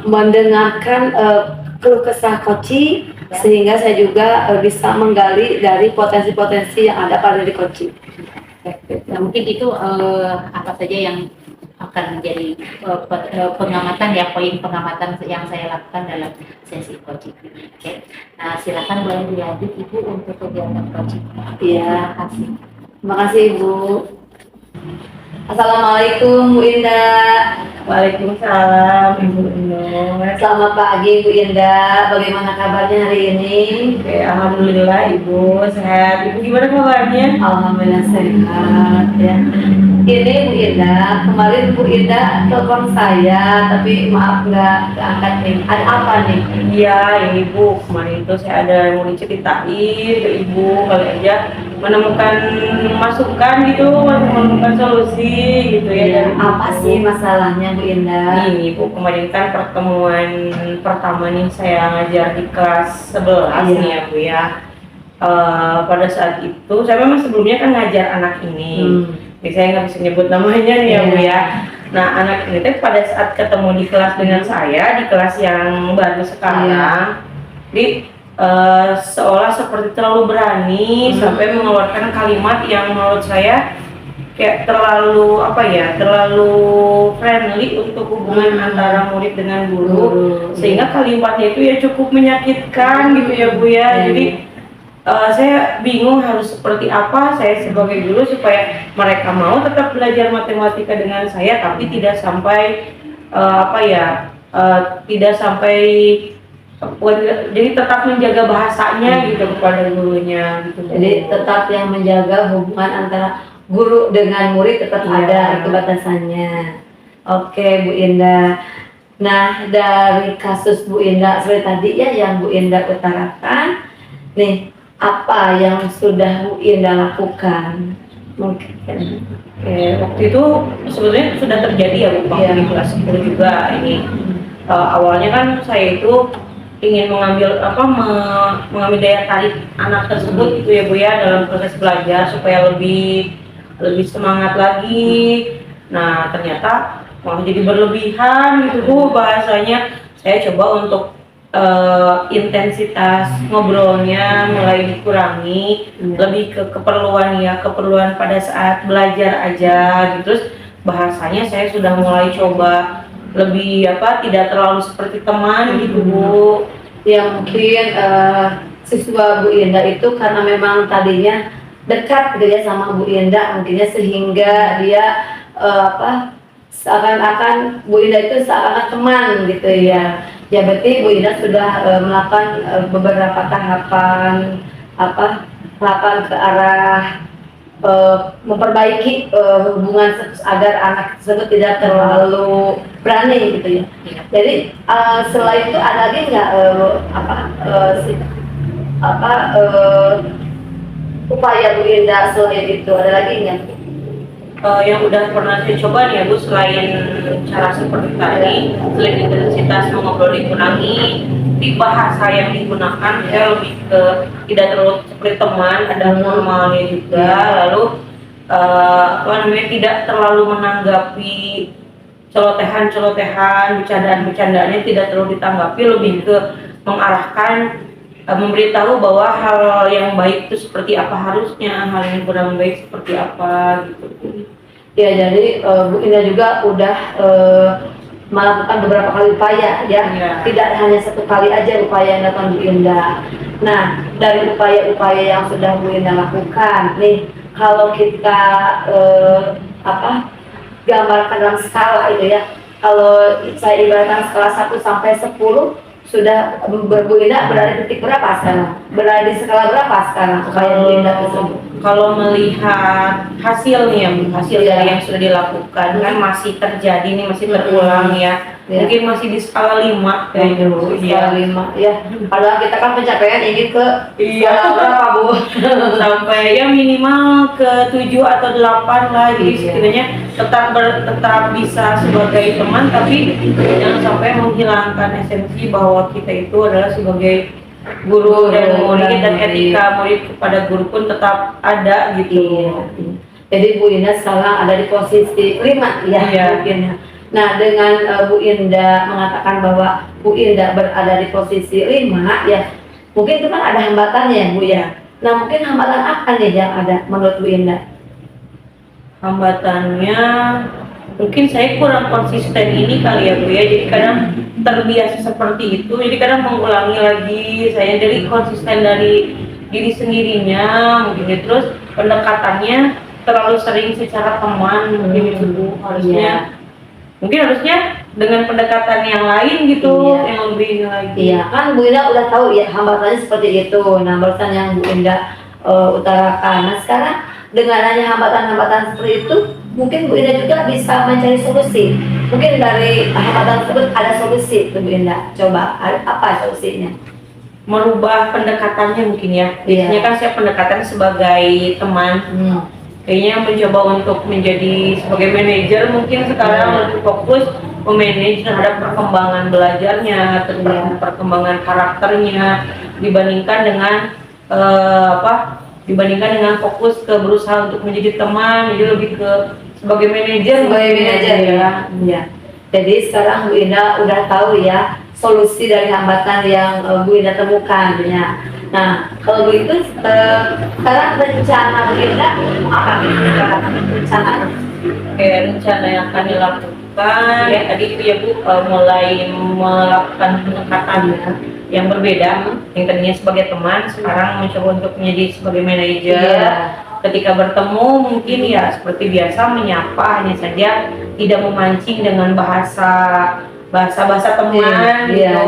mendengarkan keluh kesah coaching, sehingga saya juga bisa menggali dari potensi-potensi yang ada pada diri coaching. Nah, mungkin itu apa saja yang akan menjadi pengamatan ya, poin pengamatan yang saya lakukan dalam sesi coaching. Oke. Nah, silakan boleh dilanjut Ibu untuk kegiatan coaching. Iya. Terima kasih. Terima kasih Ibu. Assalamualaikum Bu Indah. Waalaikumsalam Ibu Nung. Selamat pagi Bu Indah. Bagaimana kabarnya hari ini? Oke, alhamdulillah Ibu sehat. Ibu gimana kabarnya? Alhamdulillah sehat ya. Ini Bu Indah, kemarin Bu Indah telepon saya, tapi maaf nggak keangkat nih. Ada apa nih? Iya, ini Bu, kemarin itu saya ada yang mau diceritain ke Ibu, kali aja menemukan masukan gitu, menemukan solusi gitu ya. Apa sih masalahnya Bu Bu Indah? Ini Bu, kemarin kan pertemuan pertama nih saya ngajar di kelas 11 Iya. nih ya Bu ya. Pada saat itu saya memang sebelumnya kan ngajar anak ini. Jadi saya nggak bisa nyebut namanya nih ya Bu Iya. ya. Nah anak ini tuh pada saat ketemu di kelas dengan saya, di kelas yang baru sekarang, jadi seolah seperti terlalu berani sampai mengeluarkan kalimat yang menurut saya kayak terlalu apa ya, terlalu friendly untuk hubungan antara murid dengan guru, sehingga kalimatnya itu ya cukup menyakitkan gitu ya Bu ya. Jadi saya bingung harus seperti apa saya sebagai guru supaya mereka mau tetap belajar matematika dengan saya, tapi tidak sampai tidak sampai jadi tetap menjaga bahasanya gitu kepada gurunya gitu. Jadi tetap yang menjaga hubungan antara guru dengan murid tetap Iya. ada itu batasannya. Oke Bu Indah. Nah dari kasus Bu Indah seperti tadi ya yang Bu Indah utarakan, nih apa yang sudah Bu Indah lakukan? Mungkin. Waktu itu sebetulnya sudah terjadi ya Bu, waktu di kelas 10 juga ini. Awalnya kan saya itu ingin mengambil mengambil daya tarik anak tersebut gitu ya Bu ya dalam proses belajar supaya lebih semangat lagi. Nah ternyata malah jadi berlebihan gitu Bu bahasanya. Saya coba untuk intensitas ngobrolnya mulai dikurangi, lebih ke keperluan pada saat belajar aja gitu. Terus bahasanya saya sudah mulai coba lebih tidak terlalu seperti teman gitu Bu. Ya mungkin siswa Bu Indah itu karena memang tadinya dekat gitu ya sama Bu Indah mungkinnya sehingga dia seakan-akan Bu Indah itu seakan-akan teman gitu ya. Ya berarti Bu Indah sudah melakukan beberapa tahapan ke arah memperbaiki hubungan agar anak tersebut tidak terlalu berani gitu ya. Jadi selain itu ada lagi nggak upaya Bu Indah selain itu ada lagi nggak? Yang udah pernah saya coba nih ya Bu, selain cara seperti tadi, selain intensitas mengobrol dikurangi, di bahasa yang digunakan saya lebih ke tidak terlalu seperti teman, ada normalnya juga, lalu tidak terlalu menanggapi celotehan, bercandaan-bercandaannya tidak terlalu ditanggapi, lebih ke mengarahkan, memberitahu bahwa hal yang baik itu seperti apa harusnya, hal yang kurang baik seperti apa gitu. Ya jadi Bu Indah juga udah melakukan beberapa kali upaya ya, tidak hanya satu kali aja upaya yang dilakukan Bu Indah. Nah dari upaya-upaya yang sudah Bu Indah lakukan, nih kalau kita gambarkan dalam skala itu ya, kalau saya ibaratkan skala 1 sampai 10 sudah Bu Indah berada di titik berapa sekarang? Berada di skala berapa sekarang upaya Bu Indah tersebut? Kalau melihat hasil nih ya, hasil dari yang sudah dilakukan kan masih terjadi nih, masih terulang ya. Mungkin masih di skala 5 kayaknya Bu. Skala 5 ya. Padahal kita kan pencapaian ingin ke skala berapa Bu? Sampai ya minimal ke 7 atau 8 lah. Jadi setidaknya tetap bisa sebagai teman, tapi jangan sampai menghilangkan esensi bahwa kita itu adalah sebagai guru dan murid, dan etika murid kepada guru pun tetap ada gitu. Jadi Bu Indah sekarang ada di posisi 5 ya mungkin. Nah dengan Bu Indah mengatakan bahwa Bu Indah berada di posisi 5 ya, mungkin itu kan ada hambatannya ya Bu ya. Nah mungkin hambatan apa nih yang ada menurut Bu Indah? Hambatannya mungkin saya kurang konsisten ini kali ya Bu ya, jadi kadang terbiasa seperti itu, jadi kadang mengulangi lagi, saya jadi konsisten dari diri sendirinya mungkin ya. Terus pendekatannya terlalu sering secara teman mungkin itu Bu, harusnya dengan pendekatan yang lain gitu, yang lebih lagi. Iya kan Bu Indah udah tahu ya hambatannya seperti itu. Nah barusan yang Bu Indah utarakan. Nah sekarang dengan hanya hambatan-hambatan seperti itu, mungkin Bu Indah juga bisa mencari solusi. Mungkin dari hambatan tersebut ada solusi Bu Indah. Coba apa solusinya? Merubah pendekatannya mungkin ya. Biasanya kan saya pendekatan sebagai teman. Kayaknya mencoba untuk menjadi sebagai manajer mungkin sekarang lebih fokus memanage terhadap perkembangan belajarnya, terhadap perkembangan karakternya dibandingkan dengan dibandingkan dengan fokus ke berusaha untuk menjadi teman, jadi lebih ke sebagai manajer. Sebagai manajer ya. Iya. Jadi sekarang Bu Indah udah tahu ya solusi dari hambatan yang Bu Indah temukan ya. Nah, kalau begitu sekarang rencana Bu Indah apa rencana? Oke, rencana yang akan dilakukan ya tadi itu ya Bu, mulai melakukan pendekatan yang berbeda, yang tadinya sebagai teman sekarang mencoba untuk menjadi sebagai manajer. Iya. Ketika bertemu mungkin ya seperti biasa menyapa, hanya saja tidak memancing dengan bahasa teman Iya, gitu, iya.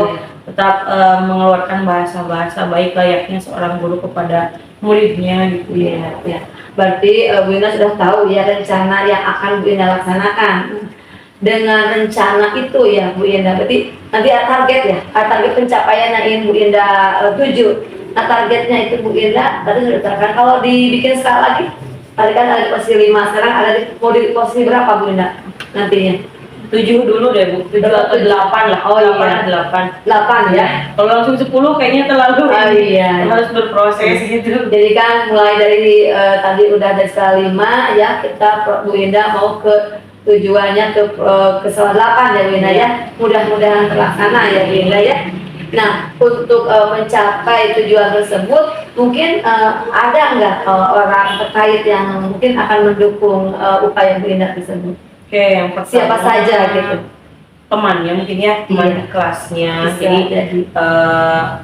tetap mengeluarkan bahasa baik layaknya seorang guru kepada muridnya gitu ya. Iya, ya. Berarti Bu Indah sudah tahu ya rencana yang akan Bu Indah laksanakan. Dengan rencana itu ya Bu Indah, berarti nanti ada target ya, ada target pencapaian yang ingin Bu Indah tuju. Nah targetnya itu Bu Indah tadi sudah diterangkan. Kalau dibikin sekali lagi, tadi kan ada di posisi 5, sekarang ada mau di posisi berapa Bu Indah nantinya? 7 dulu deh Bu, 7 atau 8 lah. Oh, 8 iya. 8. 8 ya. Kalau langsung 10 kayaknya terlalu Oh, iya. harus berproses gitu. Jadi kan mulai dari tadi udah ada skala 5 ya, kita Bu Indah mau ke tujuannya ke skala 8 ya Bu Indah ya. Mudah-mudahan terlaksana ya Bu Indah ya. Nah, untuk mencapai tujuan tersebut mungkin ada nggak orang terkait yang mungkin akan mendukung upaya Bu Indah tersebut? Oke, yang pertama Siapa saja gitu? temannya mungkin ya, teman Iya. di kelasnya. Bisa Jadi jadi.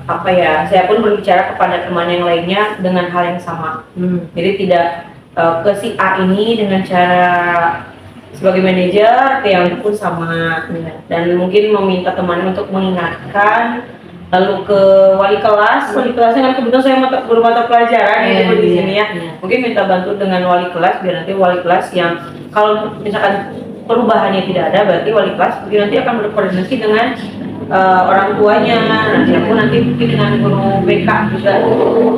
apa ya? Saya pun berbicara kepada teman yang lainnya dengan hal yang sama. Jadi tidak ke si A ini dengan cara sebagai manajer, ke yang pun sama. Dan mungkin meminta teman untuk mengingatkan, lalu ke wali kelasnya kan kebetulan saya bermata pelajaran Iya, gitu di iya, sini ya. iya. Mungkin minta bantu dengan wali kelas biar nanti wali kelas yang kalau misalkan perubahannya tidak ada, berarti wali kelas nanti akan berkoordinasi dengan orang tuanya, nanti mungkin dengan guru BK juga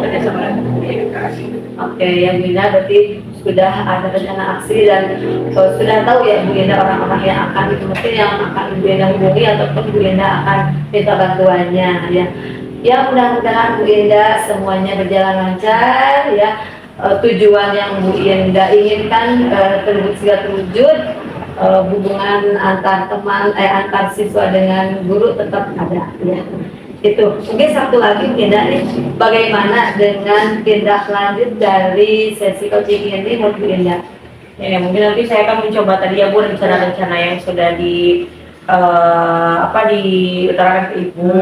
kerjasama dengan guru BK. Oke, yang Bu Indah berarti sudah ada rencana aksi dan sudah tahu ya Bu Indah orang-orang yang akan mungkin yang akan Bu Indah hubungi ataupun Bu Indah akan minta bantuannya ya. Ya mudah-mudahan Bu Indah semuanya berjalan lancar ya. Tujuan yang Bu Indah inginkan terwujud, hubungan antar teman antar siswa dengan guru tetap ada ya. Itu mungkin satu lagi Bu Indah nih, bagaimana dengan tindak lanjut dari sesi coaching ini menurut Bu Indah? Ya, mungkin nanti saya akan mencoba tadi ya Bu rencana-rencana yang sudah diutarakan ke Ibu.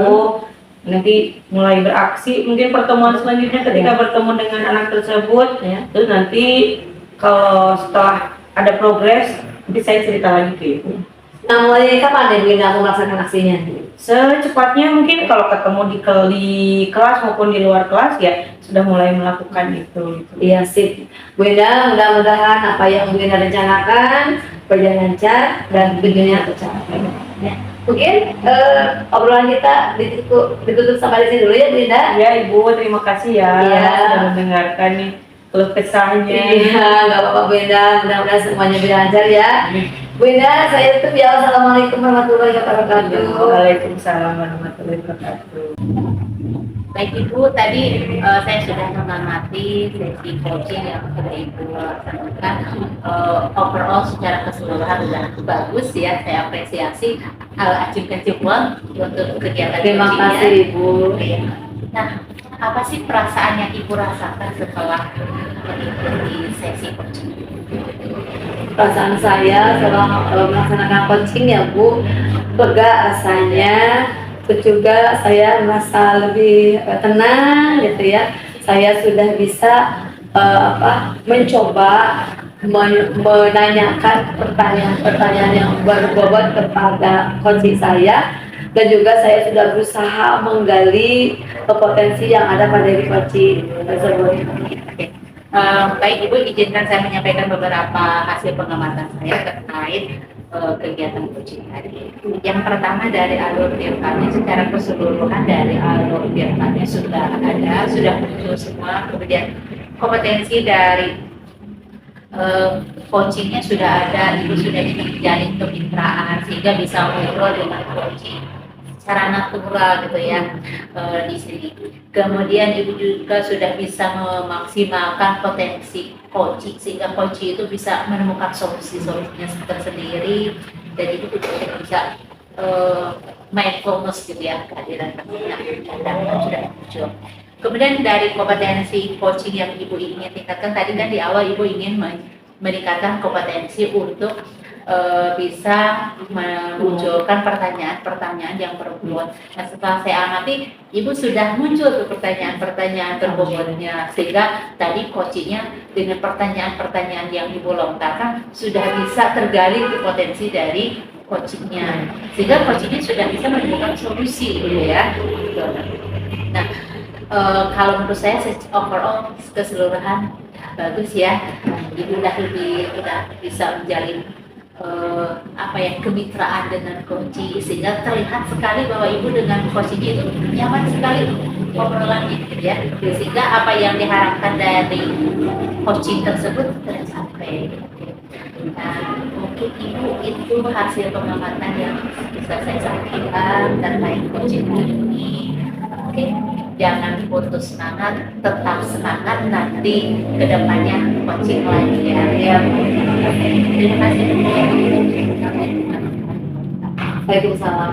Nanti mulai beraksi, mungkin pertemuan selanjutnya ketika bertemu dengan anak tersebut ya. Terus nanti kalau setelah ada progres nanti saya cerita lagi ke Ibu. Nah mulai kapan ya Bu Indah mau melaksanakan aksinya? Secepatnya mungkin kalau ketemu di kelas maupun di luar kelas ya sudah mulai melakukan itu. Iya sip. Bu Indah mudah-mudahan apa yang Bu Indah rencanakan berjalan lancar dan tujuannya tercapai. Ya. Mungkin obrolan kita ditutup sampai di sini dulu ya Bu Indah. Ya Ibu, terima kasih ya sudah mendengarkan nih keluh kesahnya. Iya, nggak apa-apa Bu Indah. Mudah-mudahan semuanya berjalan lancar ya. Bu Indah, saya tutup ya. Assalamualaikum warahmatullahi wabarakatuh. Waalaikumsalam warahmatullahi wabarakatuh. Baik Ibu, tadi saya sudah mengamati sesi coaching yang sudah Ibu laksanakan. Overall secara keseluruhan sudah bagus ya, saya apresiasi. Acungkan jempol untuk kegiatan Terima coachingnya. kasih Ibu. Nah, apa sih perasaan yang Ibu rasakan setelah mengikuti sesi coaching? Perasaan saya setelah melaksanakan coaching ya Bu, lega rasanya. Terus juga saya merasa lebih tenang gitu ya. Saya sudah bisa mencoba menanyakan pertanyaan-pertanyaan yang berbobot kepada coaching saya, dan juga saya sudah berusaha menggali potensi yang ada pada diri coaching tersebut. Baik Ibu, izinkan saya menyampaikan beberapa hasil pengamatan saya terkait kegiatan coaching tadi. Yang pertama dari alur firmannya, secara keseluruhan dari alur firmannya sudah ada, sudah muncul semua. Kemudian kompetensi dari coachingnya sudah ada, ibu sudah menjalin kemitraan sehingga bisa ngobrol dengan coaching secara natural gitu ya di sini. Kemudian ibu juga sudah bisa memaksimalkan potensi coaching sehingga coaching itu bisa menemukan solusinya tersendiri dan ibu juga bisa mindfulness gitu ya, kehadiran kadang sudah muncul. Kemudian dari kompetensi coaching yang ibu ingin tingkatkan tadi kan di awal ibu ingin meningkatkan kompetensi untuk bisa memunculkan pertanyaan-pertanyaan yang berbobot. Nah, setelah saya amati, ibu sudah muncul tuh pertanyaan-pertanyaan berbobotnya, sehingga tadi coachingnya dengan pertanyaan-pertanyaan yang ibu lontarkan sudah bisa tergali ke potensi dari coachingnya, sehingga coachingnya sudah bisa menemukan solusi, gitu ya. Nah, kalau menurut saya overall keseluruhan bagus ya, ibu udah bisa menjalin kemitraan dengan coaching sehingga terlihat sekali bahwa ibu dengan coaching itu nyaman sekali obrolannya gitu ya, sehingga apa yang diharapkan dari coaching tersebut tercapai. Nah, mungkin ibu itu hasil pengamatan yang bisa saya sampaikan terkait coaching ini. Oke, jangan putus semangat, tetap semangat, nanti kedepannya coaching lagi ya. Terima kasih. Waalaikumsalam.